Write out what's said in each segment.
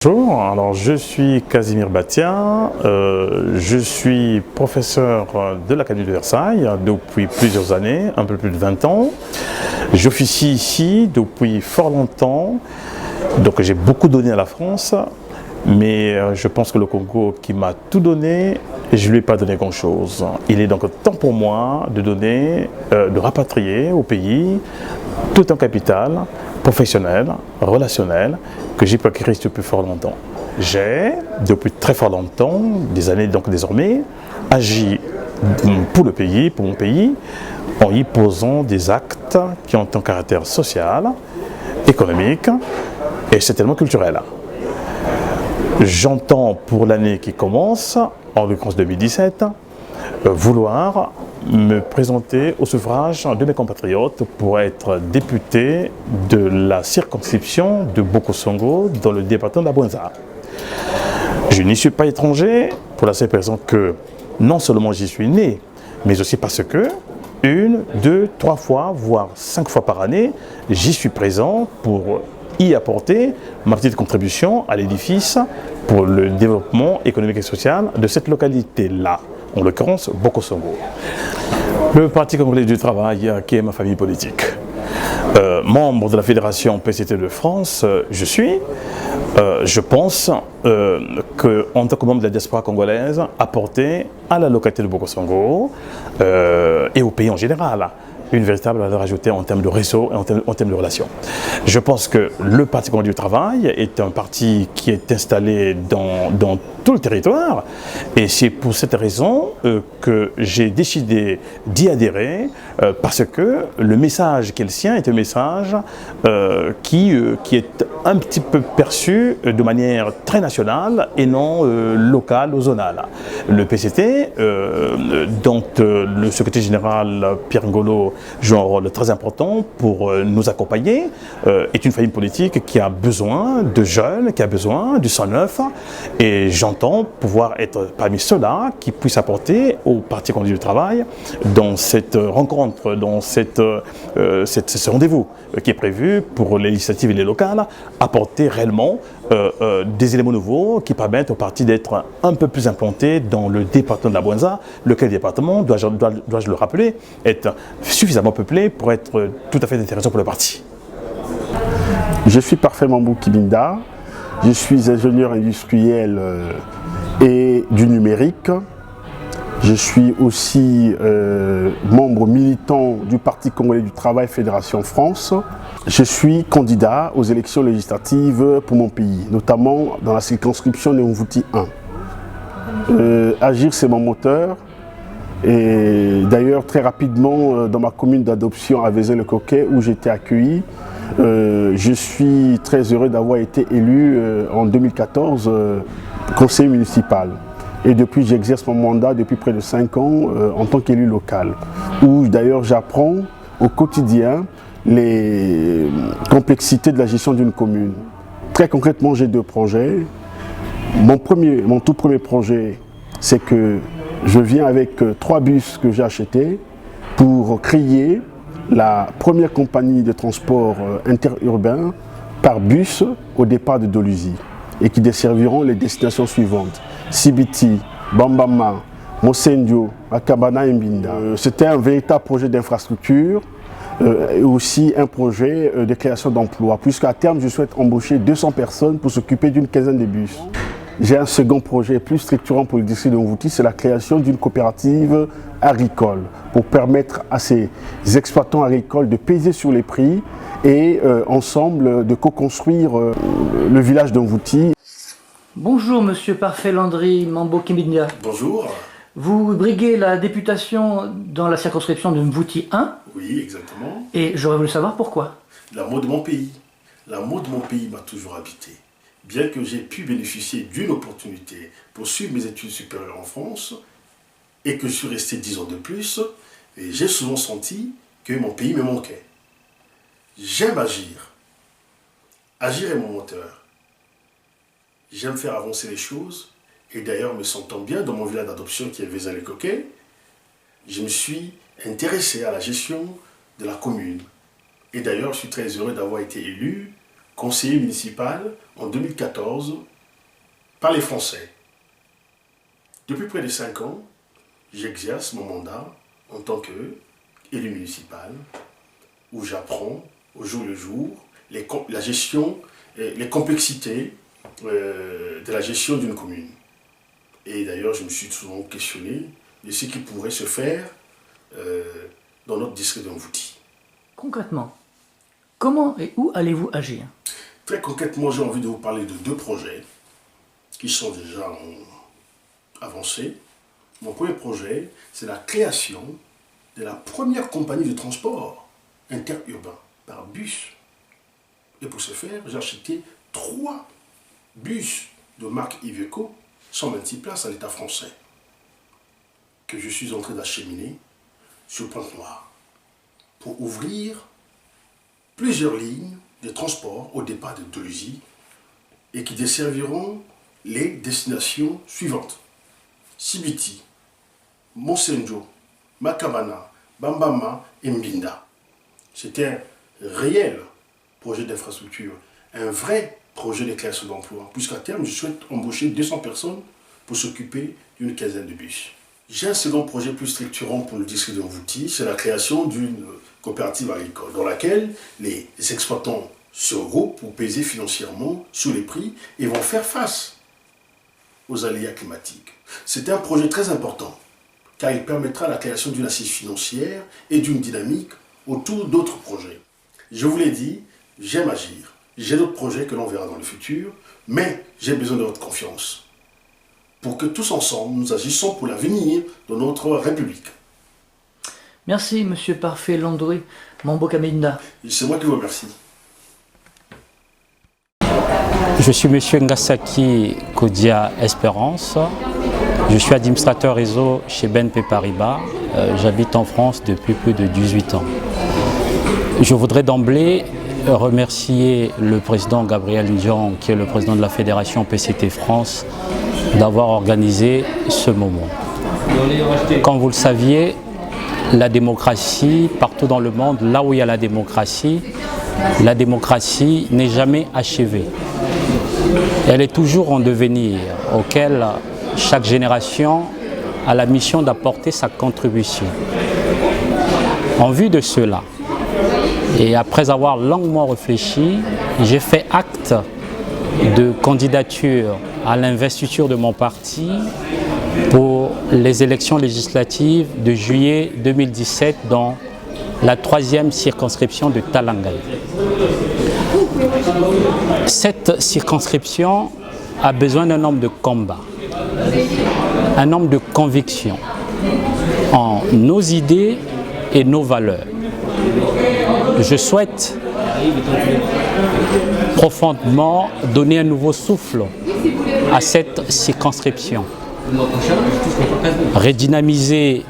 Bonjour, alors je suis Casimir Batia, je suis professeur de l'Académie de Versailles depuis plusieurs années, un peu plus de 20 ans. J'officie ici depuis fort longtemps, donc j'ai beaucoup donné à la France, mais je pense que le Congo qui m'a tout donné, je ne lui ai pas donné grand-chose. Il est donc temps pour moi de donner, de rapatrier au pays tout un capital professionnel, relationnel, que j'ai pu acquérir depuis fort longtemps. J'ai, depuis très fort longtemps, des années donc désormais, agi pour le pays, pour mon pays, en y posant des actes qui ont un caractère social, économique et certainement culturel. J'entends pour l'année qui commence, en l'occurrence 2017, vouloir me présenter au suffrage de mes compatriotes pour être député de la circonscription de Bokosongo dans le département de la Bouenza. Je n'y suis pas étranger pour la simple raison que non seulement j'y suis né, mais aussi parce que 1, 2, 3 fois, voire 5 fois par année, j'y suis présent pour y apporter ma petite contribution à l'édifice pour le développement économique et social de cette localité-là, en l'occurrence Bokosongo. Le Parti congolais du travail, qui est ma famille politique. Membre de la Fédération PCT de France, je suis. Je pense qu'en tant que membre de la diaspora congolaise, apporter à la localité de Bokosongo et au pays en général une véritable valeur ajoutée en termes de réseau et en termes de relations. Je pense que le Parti congolais du travail est un parti qui est installé dans tout le territoire et c'est pour cette raison que j'ai décidé d'y adhérer parce que le message qui est le sien est un message qui est un petit peu perçu de manière très nationale et non locale ou zonale. Le PCT, dont le secrétaire général Pierre Ngolo joue un rôle très important pour nous accompagner, est une famille politique qui a besoin de jeunes, qui a besoin du sang neuf, et j'entends pouvoir être parmi ceux-là qui puissent apporter au Parti congolais du travail dans cette rencontre, dans ce rendez-vous qui est prévu pour les législatives et les locales, apporter réellement des éléments nouveaux qui permettent au parti d'être un peu plus implanté dans le département de la Bouenza, lequel département, dois-je le rappeler, est suffisamment peuplé pour être tout à fait intéressant pour le parti. Je suis parfaitement Boukibinda, je suis ingénieur industriel et du numérique. Je suis aussi membre militant du Parti congolais du travail Fédération France. Je suis candidat aux élections législatives pour mon pays, notamment dans la circonscription de Mvouti 1. Agir, c'est mon moteur. Et d'ailleurs, très rapidement, dans ma commune d'adoption à Vézin-le-Coquet, où j'étais accueilli, je suis très heureux d'avoir été élu en 2014 conseiller municipal. Et depuis, j'exerce mon mandat depuis près de 5 ans en tant qu'élu local, où d'ailleurs j'apprends au quotidien les complexités de la gestion d'une commune. Très concrètement, j'ai 2 projets. Mon tout premier projet, c'est que je viens avec 3 bus que j'ai achetés pour créer la première compagnie de transport interurbain par bus au départ de Doluzy et qui desserviront les destinations suivantes: Sibiti, Bambama, Mosendio, Akabana et Mbinda. C'était un véritable projet d'infrastructure et aussi un projet de création d'emplois, puisqu'à terme, je souhaite embaucher 200 personnes pour s'occuper d'une quinzaine de bus. J'ai un second projet plus structurant pour le district de Mvouti, c'est la création d'une coopérative agricole pour permettre à ces exploitants agricoles de peser sur les prix et ensemble de co-construire le village de Mvouti. Bonjour Monsieur Parfait Landry Mambo Kimbindia. Bonjour. Vous briguez la députation dans la circonscription de Mvouti 1. Oui, exactement. Et j'aurais voulu savoir pourquoi. L'amour de mon pays. L'amour de mon pays m'a toujours habité. Bien que j'ai pu bénéficier d'une opportunité pour suivre mes études supérieures en France et que je suis resté 10 ans de plus, j'ai souvent senti que mon pays me manquait. J'aime agir. Agir est mon moteur. J'aime faire avancer les choses et d'ailleurs me sentant bien dans mon village d'adoption qui est Vézin-le-Coquet, je me suis intéressé à la gestion de la commune. Et d'ailleurs, je suis très heureux d'avoir été élu conseiller municipal en 2014 par les Français. Depuis près de 5 ans, j'exerce mon mandat en tant qu'élu municipal, où j'apprends au jour le jour la gestion, les complexités de la gestion d'une commune. Et d'ailleurs, je me suis souvent questionné de ce qui pourrait se faire dans notre district de Mvouti. Concrètement, comment et où allez-vous agir? Très concrètement, j'ai envie de vous parler de 2 projets qui sont déjà avancés. Mon premier projet, c'est la création de la première compagnie de transport interurbain par bus. Et pour ce faire, j'ai acheté 3 bus de marque Iveco, 126 places à l'État français, que je suis en train d'acheminer sur Pointe-Noire pour ouvrir plusieurs lignes de transport au départ de Doluzy et qui desserviront les destinations suivantes: Sibiti, Monsenjo, Makabana, Bambama et Mbinda. C'est un réel projet d'infrastructure, un vrai projet de création d'emplois, puisqu'à terme, je souhaite embaucher 200 personnes pour s'occuper d'une quinzaine de bus. J'ai un second projet plus structurant pour le district de Mvouti, c'est la création d'une coopérative agricole dans laquelle les exploitants se regroupent pour peser financièrement sur les prix et vont faire face aux aléas climatiques. C'est un projet très important car il permettra la création d'une assise financière et d'une dynamique autour d'autres projets. Je vous l'ai dit, j'aime agir. J'ai d'autres projets que l'on verra dans le futur, mais j'ai besoin de votre confiance pour que tous ensemble nous agissons pour l'avenir de notre République. Merci, Monsieur Parfait Landry Mambo Kaminda. C'est moi qui vous remercie. Je suis Monsieur Ngasaki Kodia Espérance. Je suis administrateur réseau chez BNP Paribas. J'habite en France depuis plus de 18 ans. Je voudrais d'emblée remercier le président Gabriel Ndian, qui est le président de la Fédération PCT France, d'avoir organisé ce moment. Comme vous le saviez, la démocratie, partout dans le monde, là où il y a la démocratie n'est jamais achevée. Elle est toujours en devenir, auquel chaque génération a la mission d'apporter sa contribution. En vue de cela, et après avoir longuement réfléchi, j'ai fait acte de candidature à l'investiture de mon parti pour les élections législatives de juillet 2017 dans la 3e circonscription de Talangaye. Cette circonscription a besoin d'un homme de combat, un homme de conviction en nos idées et nos valeurs. Je souhaite profondément donner un nouveau souffle à cette circonscription, redynamiser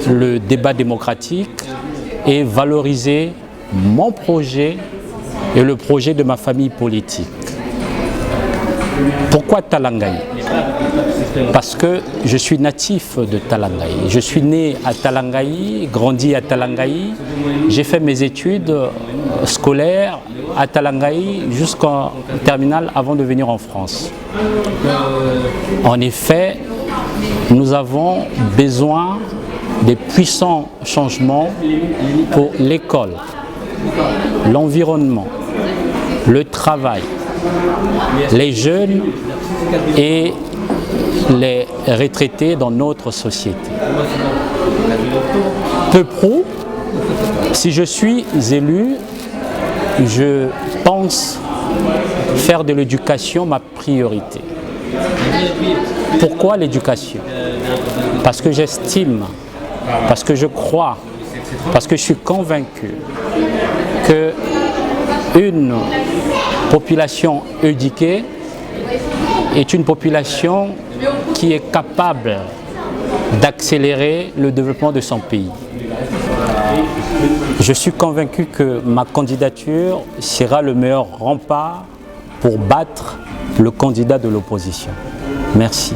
le débat démocratique et valoriser mon projet et le projet de ma famille politique. Pourquoi Talangaye? Parce que je suis natif de Talangaye. Je suis né à Talangaye, grandi à Talangaye. J'ai fait mes études scolaires à Talangaye jusqu'en terminale avant de venir en France. En effet, nous avons besoin de puissants changements pour l'école, l'environnement, le travail, les jeunes et les retraités dans notre société. Peu pro, si je suis élu, je pense faire de l'éducation ma priorité. Pourquoi l'éducation? Parce que j'estime, parce que je crois, parce que je suis convaincu que une population éduquée est une population qui est capable d'accélérer le développement de son pays. Je suis convaincu que ma candidature sera le meilleur rempart pour battre le candidat de l'opposition. Merci.